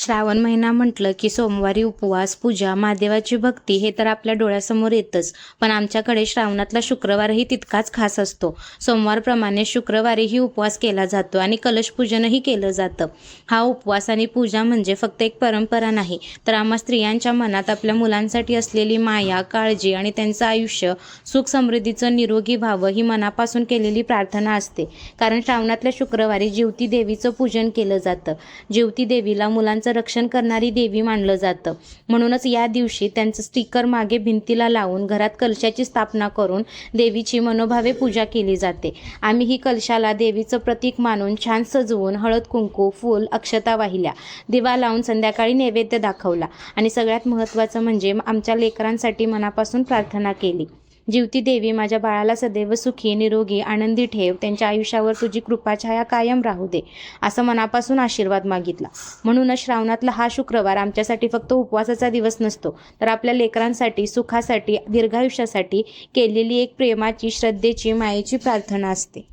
श्रावण महिना म्हटलं की सोमवारी उपवास, पूजा, महादेवाची भक्ती हे तर आपल्या डोळ्यासमोर येतच. पण आमच्याकडे श्रावणातला शुक्रवारही तितकाच खास असतो. सोमवारप्रमाणे शुक्रवारीही उपवास केला जातो आणि कलशपूजनही केलं जातं. हा उपवास आणि पूजा म्हणजे फक्त एक परंपरा नाही, तर आम्हा स्त्रियांच्या मनात आपल्या मुलांसाठी असलेली माया, काळजी आणि त्यांचं आयुष्य सुख समृद्धीचं निरोगी व्हावं ही मनापासून केलेली प्रार्थना असते. कारण श्रावणातल्या शुक्रवारी जिवती देवीचं पूजन केलं जातं. जिवती देवीला मुलांचं रक्षण करणारी देवी मानलं जातं. म्हणूनच या दिवशी त्यांचं स्टिकर मागे भिंतीला लावून घरात कलशाची स्थापना करून देवीची मनोभावे पूजा केली जाते. आम्ही ही कलशाला देवीचं प्रतीक मानून छान सजवून हळद कुंकू, फूल, अक्षता वाहिल्या, दिवा लावून संध्याकाळी नैवेद्य दाखवला आणि सगळ्यात महत्त्वाचं म्हणजे आमच्या लेकरांसाठी मनापासून प्रार्थना केली. जिवती देवी, माझ्या बाळाला सदैव सुखी, निरोगी, आनंदी ठेव, त्यांच्या आयुष्यावर तुझी कृपाछाया कायम राहू दे, असं मनापासून आशीर्वाद मागितला. म्हणूनच श्रावणातला हा शुक्रवार आमच्यासाठी फक्त उपवासाचा दिवस नसतो, तर आपल्या लेकरांसाठी, सुखासाठी, दीर्घायुष्यासाठी केलेली एक प्रेमाची, श्रद्धेची, मायेची प्रार्थना असते.